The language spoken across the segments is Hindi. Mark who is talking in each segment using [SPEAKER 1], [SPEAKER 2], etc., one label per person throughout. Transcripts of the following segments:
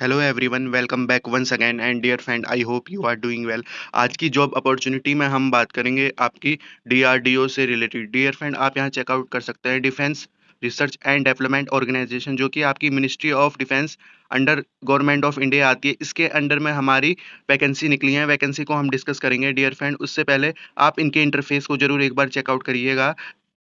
[SPEAKER 1] Hello everyone, welcome back once again and dear friend, I hope you are doing well. आज की जॉब अपॉर्चुनिटी में हम बात करेंगे आपकी डीआरडीओ से रिलेटेड। डियर फ्रेंड, आप यहाँ चेकआउट कर सकते हैं defence research and development organisation, जो कि आपकी ministry of defence under government of India आती है। इसके अंडर में हमारी वैकेंसी निकली है। वैकेंसी को हम डिस्कस करेंगे डियर फ्रेंड। उससे पहले आप इनके इंटरफेस को जरूर एक बार चेकआउट करिएगा।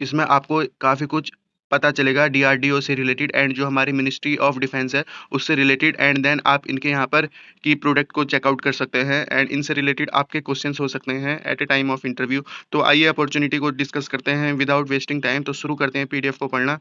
[SPEAKER 1] इसमें आपको काफ़ी कुछ पता चलेगा डीआरडीओ से रिलेटेड एंड जो हमारी मिनिस्ट्री ऑफ डिफेंस है उससे रिलेटेड। एंड देन आप इनके यहाँ पर की प्रोडक्ट को चेकआउट कर सकते हैं एंड इनसे रिलेटेड आपके क्वेश्चंस हो सकते हैं at a time of interview. तो आइए अपॉर्चुनिटी को डिस्कस करते हैं विदाउट वेस्टिंग टाइम। तो शुरू करते हैं पीडीएफ को पढ़ना।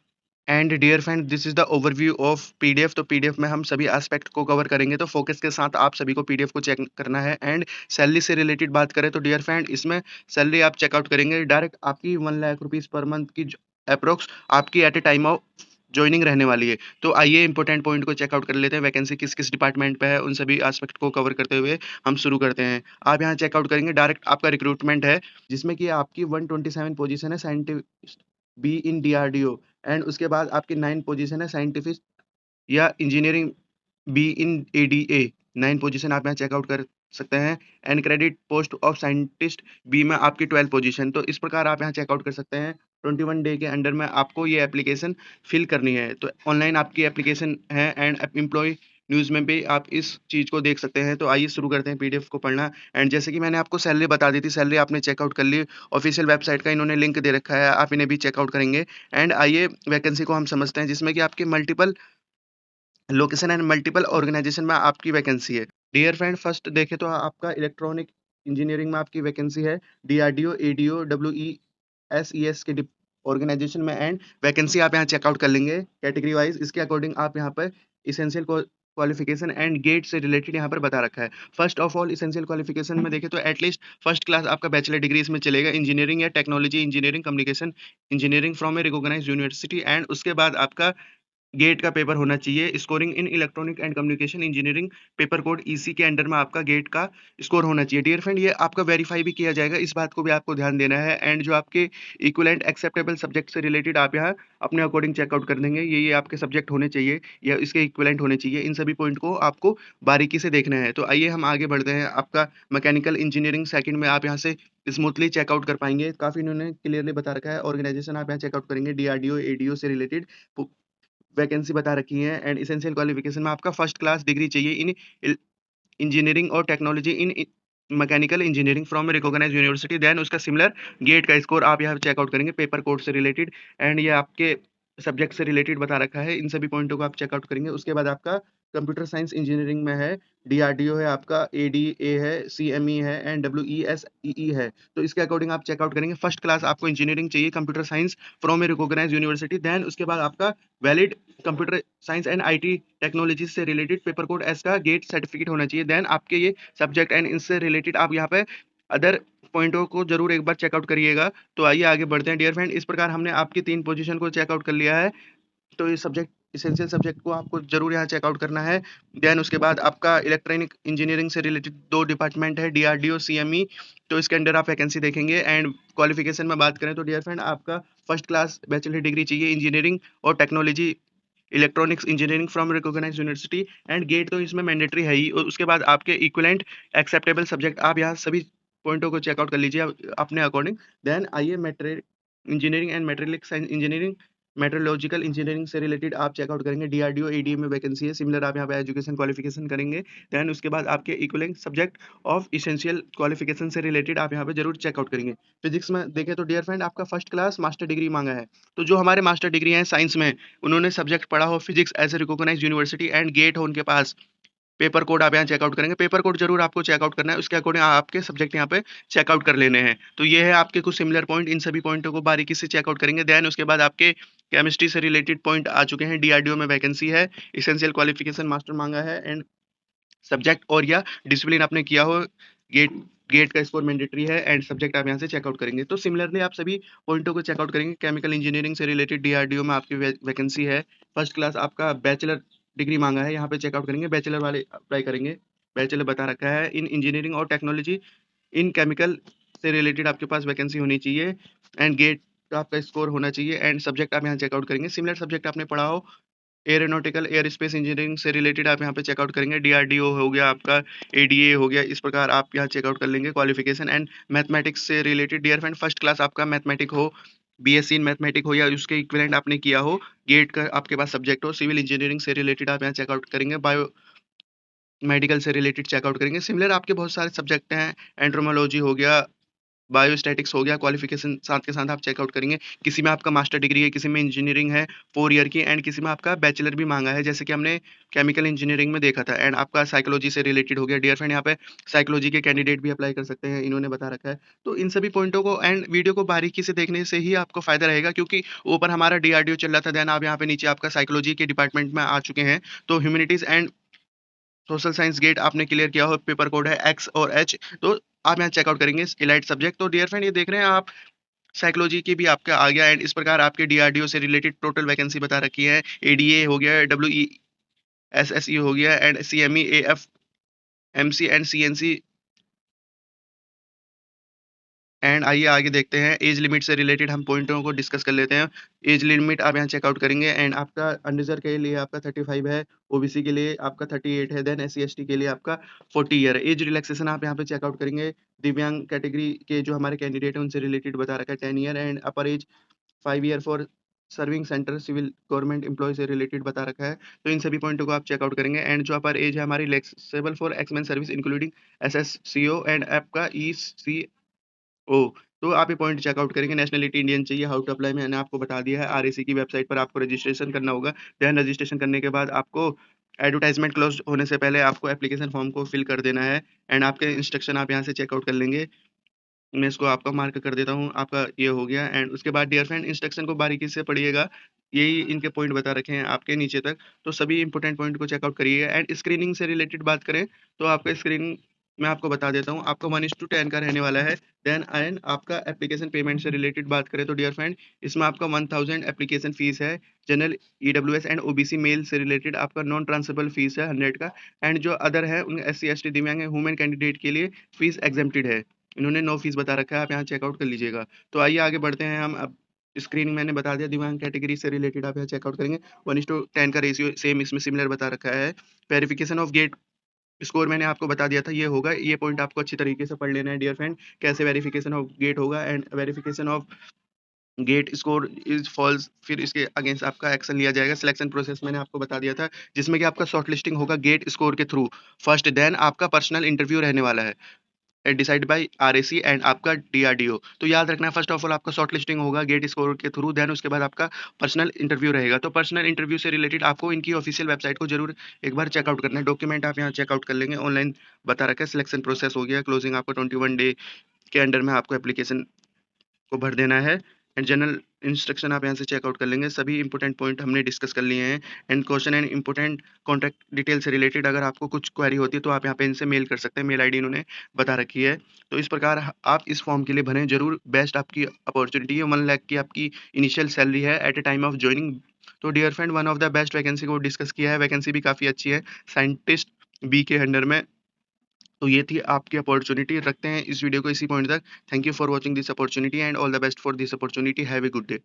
[SPEAKER 1] And dear friend, this is the overview of PDF. तो पीडीएफ में हम सभी एस्पेक्ट को कवर करेंगे, तो फोकस के साथ आप सभी को पीडीएफ को चेक करना है। एंड सैलरी से रिलेटेड बात करें तो डियर फ्रेंड, इसमें सैलरी आप चेकआउट करेंगे डायरेक्ट आपकी 1 लाख रुपीज पर मंथ की अप्रोक्स आपकी at a time of joining रहने वाली है। तो आइए इंपॉर्टेंट पॉइंट को चेकआउट कर लेते हैं। वैकेंसी किस किस डिपार्टमेंट पे है उन सभी एस्पेक्ट को कवर करते हुए हम शुरू करते हैं। आप यहाँ चेकआउट करेंगे डायरेक्ट आपका रिक्रूटमेंट है, जिसमें कि आपकी 127 पोजीशन है scientist B in DRDO. And उसके बाद आपकी 9 पोजीशन है साइंटिफिक या engineering B in ADA. 9 position आप यहाँ चेकआउट कर सकते हैं। And credit post of scientist B में आपकी 12 पोजीशन। तो इस प्रकार आप यहाँ चेकआउट कर सकते हैं। 21 डे के अंडर में आपको ये एप्लीकेशन फिल करनी है। तो ऑनलाइन आपकी एप्लीकेशन है एंड एम्प्लॉय न्यूज़ में भी आप इस चीज़ को देख सकते हैं। तो आइए शुरू करते हैं पीडीएफ को पढ़ना। एंड जैसे कि मैंने आपको सैलरी बता दी थी, सैलरी आपने चेकआउट कर ली। ऑफिशियल वेबसाइट का इन्होंने लिंक दे रखा है, आप इन्हें भी चेकआउट करेंगे। एंड आइए वैकेंसी को हम समझते हैं, जिसमें कि आपकी multiple location and multiple organisation में आपकी वैकेंसी है। डियर फ्रेंड, फर्स्ट देखें तो आपका इलेक्ट्रॉनिक इंजीनियरिंग में आपकी वैकेंसी है डीआरडीओ एडीओ डब्ल्यूईएसईएस के ऑर्गेनाइजेशन में। एंड वैकेंसी आप यहाँ चेकआउट कर लेंगे कैटेगरी वाइज। इसके अकॉर्डिंग आप यहाँ पर इसेंशियल क्वालिफिकेशन एंड गेट से रिलेटेड यहाँ पर बता रखा है। First of all essential qualification में देखें तो एटलीस्ट फर्स्ट क्लास आपका बैचलर डिग्री इसमें चलेगा, इंजीनियरिंग या technology engineering communication engineering from a recognised university. And उसके बाद आपका गेट का पेपर होना चाहिए। Scoring in electronic and communication engineering paper code EC के अंडर में आपका गेट का स्कोर होना चाहिए। डियर फ्रेंड, ये आपका वेरीफाई भी किया जाएगा, इस बात को भी आपको ध्यान देना है। एंड जो आपके इक्विवेलेंट एक्सेप्टेबल सब्जेक्ट से रिलेटेड आप यहाँ अपने अकॉर्डिंग चेकआउट कर देंगे। ये आपके सब्जेक्ट होने चाहिए या इसके इक्विवेलेंट होने चाहिए। इन सभी पॉइंट को आपको बारीकी से देखना है। तो आइए हम आगे बढ़ते हैं। आपका मैकेनिकल इंजीनियरिंग सेकंड में आप यहाँ से स्मूथली चेकआउट कर पाएंगे। काफी इन्होंने क्लियरली बता रखा है। ऑर्गेनाइजेशन आप यहाँ चेकआउट करेंगे डीआरडीओ एडीओ से रिलेटेड वैकेंसी बता रखी है। एंड एसेंशियल क्वालिफिकेशन में आपका फर्स्ट क्लास डिग्री चाहिए इन इंजीनियरिंग और technology in mechanical engineering from recognised university. Then उसका सिमिलर गेट का स्कोर आप यहाँ चेकआउट करेंगे पेपर कोड से रिलेटेड। एंड ये आपके सब्जेक्ट से रिलेटेड बता रखा है। इन सभी पॉइंटों को आप चेकआउट करेंगे। उसके बाद आपका कंप्यूटर साइंस इंजीनियरिंग में है डीआरडीओ है, आपका एडीए है, सीएमई है एंड डब्ल्यूईएसईई है। तो इसके अकॉर्डिंग आप चेकआउट करेंगे। फर्स्ट क्लास आपको इंजीनियरिंग चाहिए computer science from a recognised university. Then उसके बाद आपका valid computer science and IT technology से रिलेटेड पेपर कोड एस का गेट सर्टिफिकेट होना चाहिए। देन आपके ये सब्जेक्ट एंड इससे रिलेटेड आप यहाँ पे अदर पॉइंटों को जरूर एक बार चेकआउट करिएगा। तो आइए आगे बढ़ते हैं डियर फ्रेंड। इस प्रकार हमने आपकी 3 पोजीशन को चेकआउट कर लिया है। तो ये सब्जेक्ट इसेंशियल सब्जेक्ट को आपको जरूर यहाँ चेकआउट करना है। देन उसके बाद आपका इलेक्ट्रॉनिक इंजीनियरिंग से रिलेटेड 2 डिपार्टमेंट है डीआरडीओ सीएमई। तो इसके अंडर आप वैकेंसी देखेंगे। एंड क्वालिफिकेशन में बात करें तो डियर फ्रेंड, आपका फर्स्ट क्लास बैचलर डिग्री चाहिए इंजीनियरिंग और technology electronics engineering from recognised university. And GATE तो इसमें मैंडेटरी है ही। और उसके बाद आपके इक्विवेलेंट एक्सेप्टेबल सब्जेक्ट आप यहाँ सभी पॉइंटों को चेकआउट कर लीजिए अपने अकॉर्डिंग। देन आइए material engineering and material science engineering metrological engineering से रिलेटेड आप चेकआउट करेंगे। डीआरडीओ एडीए में वैकेंसी है। सिमिलर आप यहाँ पे एजुकेशन क्वालिफिकेशन करेंगे। देन उसके बाद आपके equivalent subject of essential qualification से रिलेटेड आप यहाँ पे जरूर चेकआउट करेंगे। फिजिक्स में देखें तो डियर फ्रेंड, आपका फर्स्ट क्लास मास्टर डिग्री मांगा है। तो जो हमारे मास्टर डिग्री है साइंस में, उन्होंने सब्जेक्ट पढ़ा हो physics as a recognised university and GATE हो उनके पास, पेपर कोड आप यहाँ चेकआउट करेंगे। पेपर कोड जरूर आपको चेकआउट करना है, उसके अकॉर्डिंग आपके सब्जेक्ट यहाँ पे चेकआउट कर लेने हैं। तो ये है आपके कुछ सिमिलर पॉइंट। इन सभी पॉइंटों को बारीकी से चेकआउट करेंगे। देन उसके बाद आपके केमिस्ट्री से रिलेटेड पॉइंट आ चुके हैं। डीआरडीओ में वैकेंसी है, इसेंशियल क्वालिफिकेशन मास्टर मांगा है एंड सब्जेक्ट और या डिसिप्लिन आपने किया हो, गेट गेट का स्कोर मैंडेटरी है एंड सब्जेक्ट आप यहाँ से चेकआउट करेंगे। तो सिमिलरली आप सभी पॉइंटों को चेकआउट करेंगे। केमिकल इंजीनियरिंग से रिलेटेड डीआरडीओ में आपकी वैकेंसी है। फर्स्ट क्लास आपका बैचलर डिग्री मांगा है, यहाँ पे चेकआउट करेंगे। बैचलर वाले अप्लाई करेंगे। बैचलर बता रखा है इन इंजीनियरिंग और टेक्नोलॉजी इन केमिकल से रिलेटेड आपके पास वैकेंसी होनी चाहिए। एंड गेट का आपका स्कोर होना चाहिए एंड सब्जेक्ट आप यहाँ चेकआउट करेंगे। सिमिलर सब्जेक्ट आपने पढ़ा हो एरोनॉटिकल एयर स्पेस इंजीनियरिंग से रिलेटेड आप यहाँ पे चेकआउट करेंगे। डीआरडीओ हो गया आपका, एडीए हो गया, इस प्रकार आप यहाँ चेकआउट कर लेंगे। क्वालिफिकेशन एंड मैथमेटिक्स से related dear friend first class आपका मैथमेटिक हो, बीएससी इन मैथमेटिक हो या उसके इक्विवेलेंट आपने किया हो, गेट का आपके पास सब्जेक्ट हो। सिविल इंजीनियरिंग से रिलेटेड आप यहाँ चेकआउट करेंगे। बायो मेडिकल से रिलेटेड चेकआउट करेंगे। सिमिलर आपके बहुत सारे सब्जेक्ट हैं, एंड्रोमोलॉजी हो गया, बायोस्टैटिक्स हो गया, क्वालिफिकेशन साथ के साथ आप चेकआउट करेंगे। किसी में आपका मास्टर डिग्री है, किसी में इंजीनियरिंग है 4 ईयर की, एंड किसी में आपका बैचलर भी मांगा है, जैसे कि हमने केमिकल इंजीनियरिंग में देखा था। एंड आपका साइकोलॉजी से रिलेटेड हो गया डियर फ्रेंड, यहाँ पे साइकोलॉजी के कैंडिडेट भी अप्लाई कर सकते हैं, इन्होंने बता रखा है। तो इन सभी पॉइंटों को एंड वीडियो को बारीकी से देखने से ही आपको फायदा रहेगा, क्योंकि ऊपर हमारा डीआरडीओ चल रहा था, देन आप यहाँ पे नीचे आपका साइकोलॉजी के डिपार्टमेंट में आ चुके हैं। तो humanities and social science GATE आपने क्लियर किया हो, पेपर कोड है एक्स और एच, तो आप यहाँ चेकआउट करेंगे इलाइट सब्जेक्ट। तो डियर फ्रेंड ये देख रहे हैं आप, साइकोलॉजी की भी आपका आ गया, एंड इस प्रकार आपके डीआरडीओ से रिलेटेड टोटल वैकेंसी बता रखी है। एडीए हो गया, W E S S E हो गया, and C M E A F M C and C N C. And आइए आगे देखते हैं, एज लिमिट से रिलेटेड हम पॉइंटों को डिस्कस कर लेते हैं। एज लिमिट आप यहाँ चेकआउट करेंगे, एंड आपका अनरिजर्व के लिए आपका 35 है, ओबीसी के लिए आपका 38 है, देन एससी एसटी के लिए आपका 40 ईयर है। एज रिलैक्सेशन आप यहाँ पे चेकआउट करेंगे। दिव्यांग कैटेगरी के जो हमारे कैंडिडेट हैं उनसे रिलेटेड बता रखा है 10 year, and upper age 5 year for serving centre civil government employ से रिलेटेड बता रखा है। तो इन सभी पॉइंटों को आप चेकआउट करेंगे। एंड जो अपर एज है हमारी फ्लेक्सिबल फॉर एक्समेन सर्विस इंक्लूडिंग एसएससीओ एंड आपका ईसी ओह! तो आप ये पॉइंट चेकआउट करेंगे। नेशनैलिटी इंडियन चाहिए, हाउ टू अप्लाई मैंने आपको बता दिया है। आरएसी की वेबसाइट पर आपको रजिस्ट्रेशन करना होगा। देन रजिस्ट्रेशन करने के बाद आपको एडवर्टाइजमेंट क्लोज़ होने से पहले आपको एप्लीकेशन फॉर्म को फिल कर देना है, एंड आपके इंस्ट्रक्शन आप यहाँ से चेकआउट कर लेंगे। मैं इसको आपका मार्क कर देता हूँ, आपका ये हो गया। एंड उसके बाद डियर फ्रेंड इंस्ट्रक्शन को बारीकी से पढ़िएगा, यही इनके पॉइंट बता रखे हैं आपके नीचे तक, तो सभी इंपॉर्टेंट पॉइंट को चेकआउट करिएगा। एंड स्क्रीनिंग से रिलेटेड बात करें तो आपका स्क्रीनिंग मैं आपको बता देता हूँ, आपका 1:10 का रहने वाला है। देन एंड आपका एप्लीकेशन पेमेंट से रिलेटेड बात करें तो डियर फ्रेंड इसमें आपका 1000 एप्लीकेशन फीस है। General EWS and OBC male से रिलेटेड आपका नॉन ट्रांसफरेबल फीस है 100 का, एंड जो अदर है उन एससी एसटी दिव्यांग वुमेन कैंडिडेट के लिए फीस एग्जेम्प्टेड है। इन्होंने नो फीस बता रखा है, आप यहाँ चेकआउट कर लीजिएगा। तो आइए आगे बढ़ते हैं हम अब। स्क्रीन मैंने बता दिया, दिव्यांग कैटेगरी से रिलेटेड आप यहाँ चेकआउट करेंगे। 1:10 का रेशियो सेम इसमें सिमिलर बता रखा है। वेरिफिकेशन ऑफ गेट स्कोर मैंने आपको बता दिया था, ये होगा। ये पॉइंट आपको अच्छी तरीके से पढ़ लेना है डियर फ्रेंड, कैसे वेरिफिकेशन ऑफ गेट होगा। And verification of GATE score is falls, फिर इसके अगेंस्ट आपका एक्शन लिया जाएगा। सिलेक्शन प्रोसेस मैंने आपको बता दिया था, जिसमें कि आपका शॉर्ट लिस्टिंग होगा गेट स्कोर के थ्रू फर्स्ट, देन आपका पर्सनल इंटरव्यू रहने वाला है डिसाइड बाय आरएसी एंड आपका डीआरडीओ। तो याद रखना है, फर्स्ट ऑफ ऑल आपका शॉर्ट लिस्टिंग होगा गेट स्कोर के थ्रू, देन उसके बाद आपका पर्सनल इंटरव्यू रहेगा। तो पर्सनल इंटरव्यू से रिलेटेड आपको इनकी ऑफिशियल वेबसाइट को जरूर एक बार चेकआउट करना है। डॉक्यूमेंट आप यहाँ चेकआउट कर लेंगे, ऑनलाइन बता रखा है। सिलेक्शन प्रोसेस हो गया, क्लोजिंग आपको 21 डे के अंडर में आपको एप्लीकेशन को भर देना है। एंड जनरल इंस्ट्रक्शन आप यहाँ से चेकआउट कर लेंगे। सभी इंपॉर्टेंट पॉइंट हमने डिस्कस कर लिए हैं। And question and important contact detail से रिलेटेड अगर आपको कुछ क्वेरी होती है तो आप यहाँ पे इनसे मेल कर सकते हैं, मेल आईडी इन्होंने बता रखी है। तो इस प्रकार आप इस फॉर्म के लिए भरें जरूर, बेस्ट आपकी अपॉर्चुनिटी है। 1 लाख की आपकी इनिशियल सैलरी है at a time of joining. तो dear friend one of the best vacancy को डिस्कस किया है, वैकेंसी भी काफ़ी अच्छी है साइंटिस्ट बी के अंडर में। तो ये थी आपकी अपॉर्चुनिटी, रखते हैं इस वीडियो को इसी पॉइंट तक। Thank you for watching this opportunity and all the best for this opportunity, have a good day.